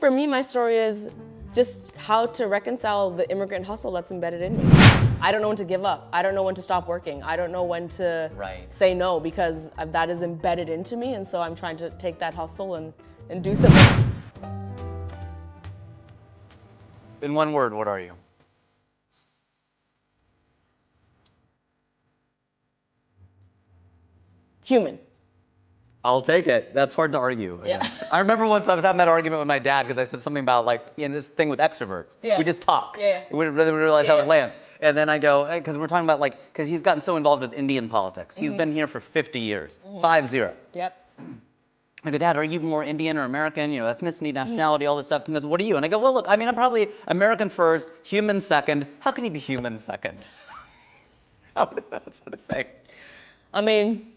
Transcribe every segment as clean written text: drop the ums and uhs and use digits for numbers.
For me, my story is just how to reconcile the immigrant hustle that's embedded in me. I don't know when to give up. I don't know when to stop working. I don't know when to say no because that is embedded into me, and so I'm trying to take that hustle and do something. In one word, what are you? Human. I'll take it. That's hard to argue against. I remember once I was having that argument with my dad because I said something about this thing with extroverts. We just talk. We didn't really realize how it lands. And then I go, because we're talking about because he's gotten so involved with Indian politics. He's been here for 50 years, 5-0. Yep. I go, Dad, are you more Indian or American? You know, ethnicity, nationality, all this stuff. And he goes, what are you? And I go, well, look, I mean, I'm probably American first, human second. How can you be human second? How is that sort of thing? I mean,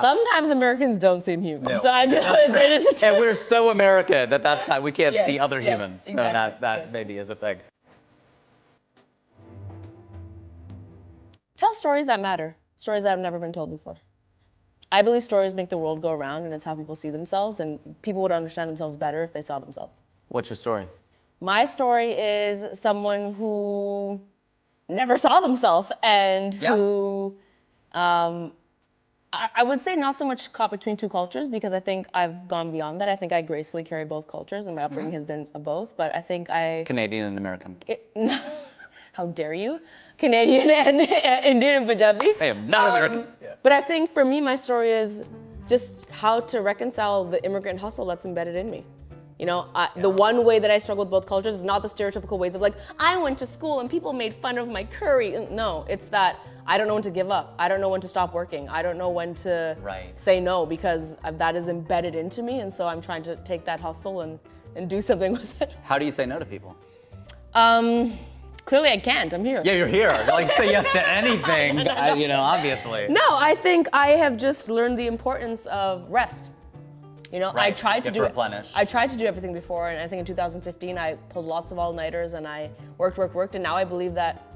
sometimes Americans don't seem human. No. So I just, and we're so American that we can't see other humans. Exactly. So that maybe is a thing. Tell stories that matter. Stories that have never been told before. I believe stories make the world go around, and it's how people see themselves, and people would understand themselves better if they saw themselves. What's your story? My story is someone who never saw themselves and who, I would say not so much caught between two cultures, because I think I've gone beyond that. I think I gracefully carry both cultures, and my upbringing has been both, but I think Canadian and American. How dare you? Canadian and Indian and Punjabi. I am not American. But I think for me, my story is just how to reconcile the immigrant hustle that's embedded in me. You know, the one way that I struggle with both cultures is not the stereotypical ways of I went to school and people made fun of my curry. No, it's that I don't know when to give up. I don't know when to stop working. I don't know when to say no because that is embedded into me, and so I'm trying to take that hustle and do something with it. How do you say no to people? Clearly I can't, I'm here. Yeah, you're here. Say yes to anything, obviously. No, I think I have just learned the importance of rest. You know, I tried to replenish. I tried to do everything before, and I think in 2015 I pulled lots of all-nighters and I worked, and now I believe that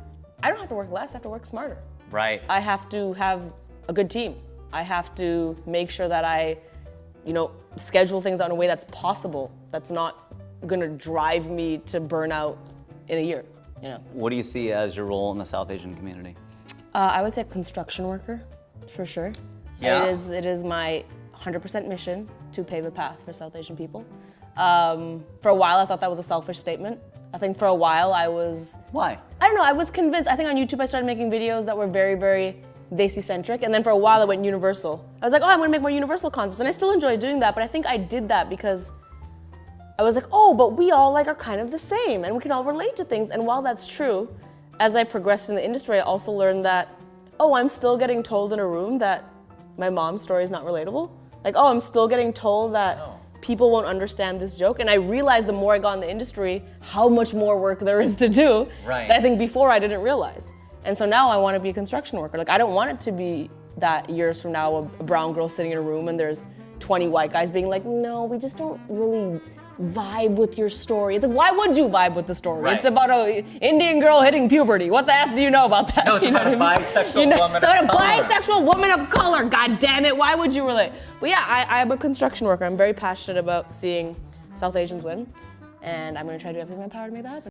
I don't have to work less, I have to work smarter. Right. I have to have a good team. I have to make sure that I, schedule things out in a way that's possible, that's not gonna drive me to burnout in a year. What do you see as your role in the South Asian community? I would say construction worker, for sure. Yeah. It is my 100% mission to pave a path for South Asian people. For a while, I thought that was a selfish statement. I think for a while I was... Why? I don't know, I was convinced. I think on YouTube I started making videos that were very, very Desi-centric, and then for a while I went universal. I was like, oh, I'm gonna make more universal concepts, and I still enjoy doing that, but I think I did that because I was like, oh, but we all are kind of the same and we can all relate to things. And while that's true, as I progressed in the industry, I also learned that, oh, I'm still getting told in a room that my mom's story is not relatable. Oh, I'm still getting told that people won't understand this joke. And I realized the more I got in the industry, how much more work there is to do that I think before I didn't realize. And so now I want to be a construction worker. I don't want it to be that years from now, a brown girl sitting in a room and there's 20 white guys being like, no, we just don't really vibe with your story. It's why would you vibe with the story? It's about an Indian girl hitting puberty. What the F do you know about that? No, it's about a bisexual woman of color. It's about a bisexual woman of color, god damn it, why would you relate? But yeah, I'm a construction worker. I'm very passionate about seeing South Asians win, and I'm gonna try to do everything in my power to make that happen.